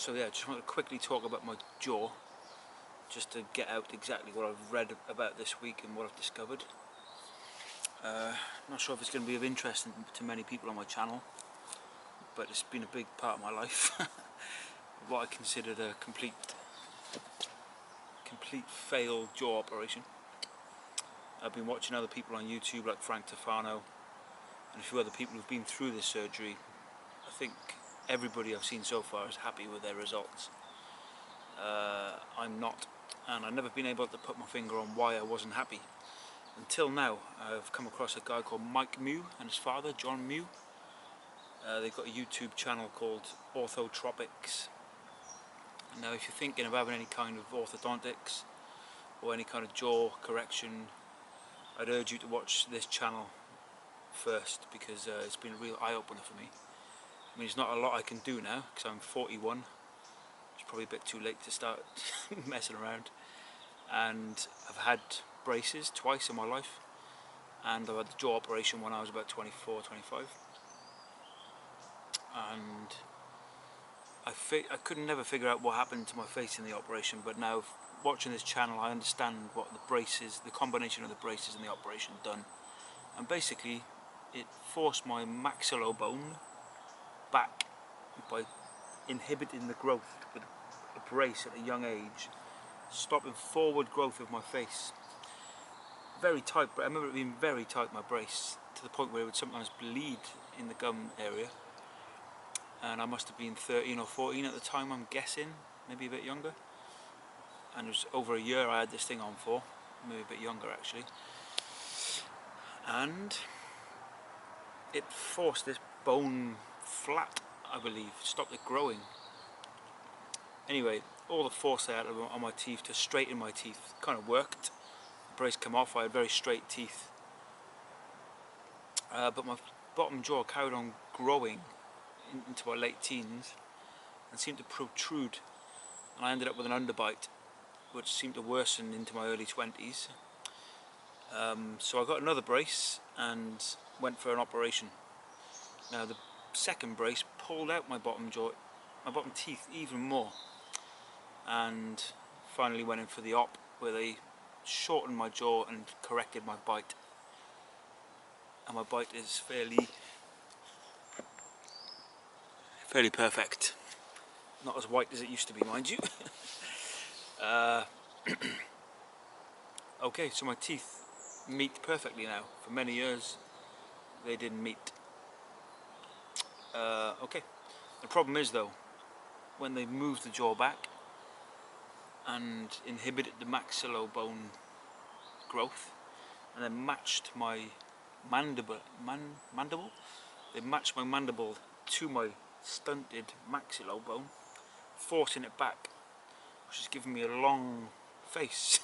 So yeah, just want to quickly talk about my jaw, just to get out exactly what I've read about this week and what I've discovered. Not sure if it's going to be of interest to many people on my channel, but it's been a big part of my life. What I considered a complete failed jaw operation. I've been watching other people on YouTube like Frank Tofano and a few other people who've been through this surgery. I think everybody I've seen so far is happy with their results. I'm not, and I've never been able to put my finger on why I wasn't happy. Until now, I've come across a guy called Mike Mew and his father, John Mew. They've got a YouTube channel called Orthodontics. Now, if you're thinking of having any kind of orthodontics or any kind of jaw correction, I'd urge you to watch this channel first, because it's been a real eye-opener for me. I mean, there's not a lot I can do now because I'm 41. It's probably a bit too late to start messing around. And I've had braces twice in my life, and I've had the jaw operation when I was about 24, 25. And I could never figure out what happened to my face in the operation, but now watching this channel I understand what the braces, the combination of the braces and the operation done. And basically it forced my maxillobone back by inhibiting the growth with a brace at a young age, stopping forward growth of my face. Very tight, but I remember it being very tight, my brace, to the point where it would sometimes bleed in the gum area. And I must have been 13 or 14 at the time, I'm guessing, maybe a bit younger. And it was over a year I had this thing on for, maybe a bit younger actually. And it forced this bone flat, I believe, stopped it growing. Anyway, all the force I had on my teeth to straighten my teeth kind of worked. The brace came off, I had very straight teeth. But my bottom jaw carried on growing into my late teens and seemed to protrude, and I ended up with an underbite which seemed to worsen into my early 20s. So I got another brace and went for an operation. Now the second brace pulled out my bottom teeth even more, and finally went in for the op, where they shortened my jaw and corrected my bite. And my bite is fairly perfect. Not as white as it used to be, mind you. Okay, so my teeth meet perfectly now. For many years they didn't meet. Okay, the problem is though, when they moved the jaw back and inhibited the maxillobone growth, and then matched my mandible, they matched my mandible to my stunted maxillobone, forcing it back, which is giving me a long face.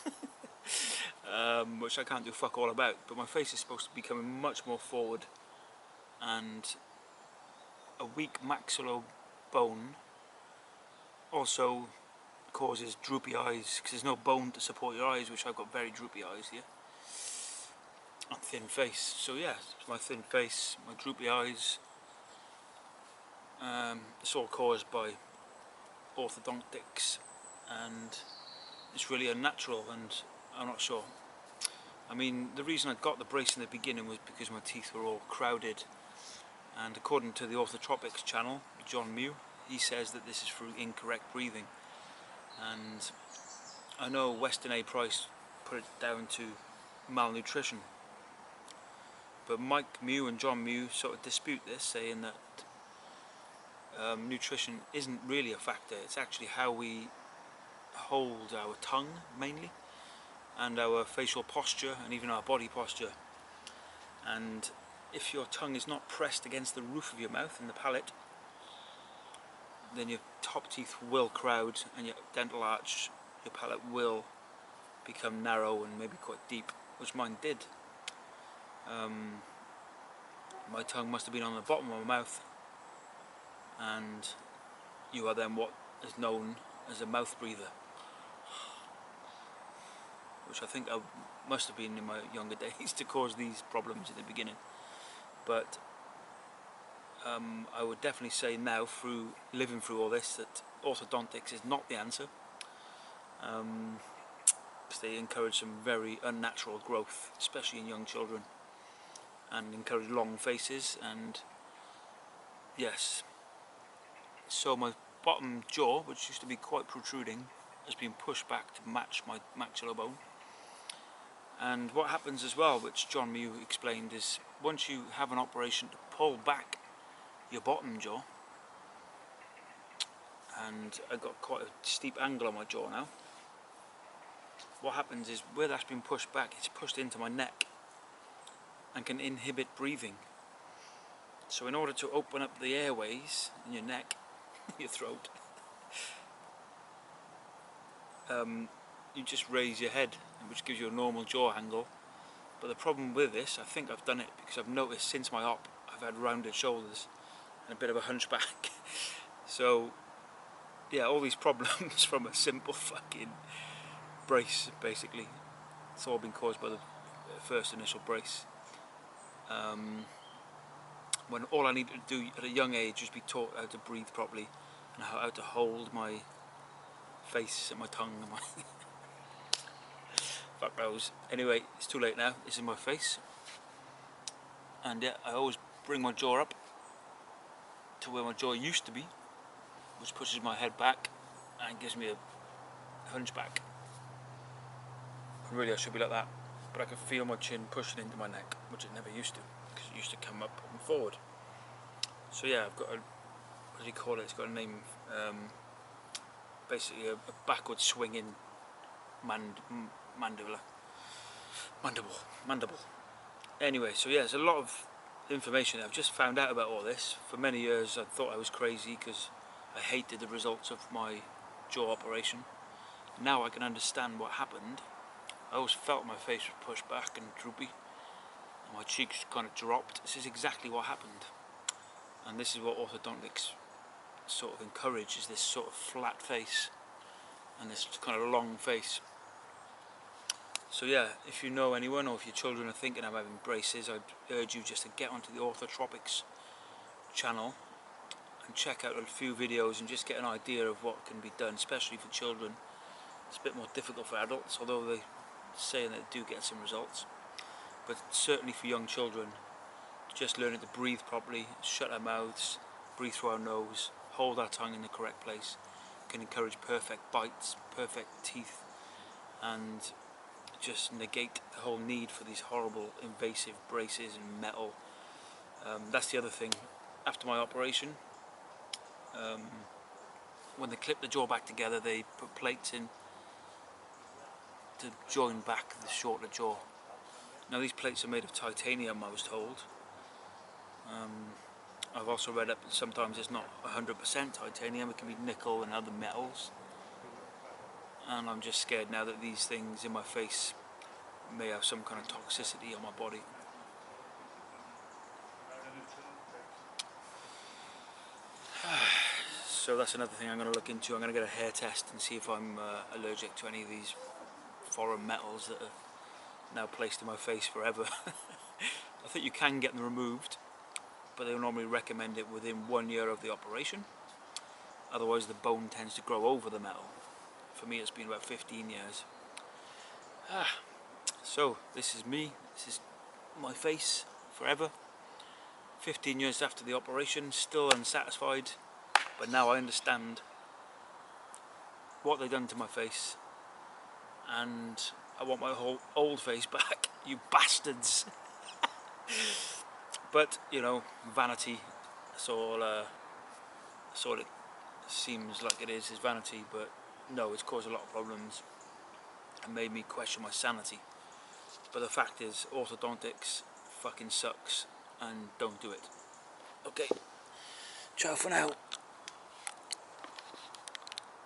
Which I can't do fuck all about, but my face is supposed to be coming much more forward, and a weak maxillobone also causes droopy eyes, because there's no bone to support your eyes, which I've got very droopy eyes here, and thin face. So yeah, my thin face, my droopy eyes, it's all caused by orthodontics, and it's really unnatural, and I'm not sure. I mean, the reason I got the brace in the beginning was because my teeth were all crowded, and according to the Orthodontics channel, John Mew, he says that this is through incorrect breathing. And I know Weston A. Price put it down to malnutrition, but Mike Mew and John Mew sort of dispute this, saying that nutrition isn't really a factor. It's actually how we hold our tongue mainly, and our facial posture, and even our body posture. And if your tongue is not pressed against the roof of your mouth and the palate, then your top teeth will crowd, and your dental arch, your palate will become narrow and maybe quite deep, which mine did. My tongue must have been on the bottom of my mouth, and you are then what is known as a mouth breather, which I think I must have been in my younger days to cause these problems in the beginning. But I would definitely say now, through living through all this, that orthodontics is not the answer. Because they encourage some very unnatural growth, especially in young children, and encourage long faces. And yes, so my bottom jaw, which used to be quite protruding, has been pushed back to match my maxillar bone. And what happens as well, which John Mew explained, is once you have an operation to pull back your bottom jaw, and I've got quite a steep angle on my jaw now, what happens is where that's been pushed back, it's pushed into my neck and can inhibit breathing. So in order to open up the airways in your neck, your throat, you just raise your head, which gives you a normal jaw angle. But the problem with this, I think I've done it because I've noticed since my op I've had rounded shoulders and a bit of a hunchback. So yeah, all these problems from a simple fucking brace, basically. It's all been caused by the first initial brace. When all I needed to do at a young age was be taught how to breathe properly and how to hold my face and my tongue and my fuck those. Anyway, it's too late now. This is my face, and yeah, I always bring my jaw up to where my jaw used to be, which pushes my head back and gives me a hunchback. And really I should be like that, but I can feel my chin pushing into my neck, which it never used to, because it used to come up and forward. So yeah, I've got a, what do you call it, it's got a name, basically a backward swinging mandible. Anyway, so yeah, there's a lot of information. I've just found out about all this. For many years I thought I was crazy because I hated the results of my jaw operation. Now I can understand what happened. I always felt my face was pushed back and droopy, and my cheeks kind of dropped. This is exactly what happened, and this is what orthodontics sort of encourages, this sort of flat face and this kind of long face. So yeah, if you know anyone, or if your children are thinking of having braces, I'd urge you just to get onto the Orthodontics channel and check out a few videos and just get an idea of what can be done, especially for children. It's a bit more difficult for adults, although they say they do get some results. But certainly for young children, just learning to breathe properly, shut our mouths, breathe through our nose, hold our tongue in the correct place, can encourage perfect bites, perfect teeth, and just negate the whole need for these horrible invasive braces and metal. That's the other thing. After my operation, when they clip the jaw back together, they put plates in to join back the shorter jaw. Now these plates are made of titanium, I was told. I've also read up that sometimes it's not 100% titanium, it can be nickel and other metals. And I'm just scared now that these things in my face may have some kind of toxicity on my body. So that's another thing I'm going to look into. I'm going to get a hair test and see if I'm allergic to any of these foreign metals that are now placed in my face forever. I think you can get them removed, but they normally recommend it within 1 year of the operation. Otherwise the bone tends to grow over the metal. For me it's been about 15 years. So this is me, this is my face forever. 15 years after the operation, still unsatisfied, but now I understand what they've done to my face, and I want my whole old face back, you bastards. But you know, vanity, that's all it seems like it is vanity, but no, it's caused a lot of problems and made me question my sanity. But the fact is, orthodontics fucking sucks, and don't do it. Okay, ciao for now.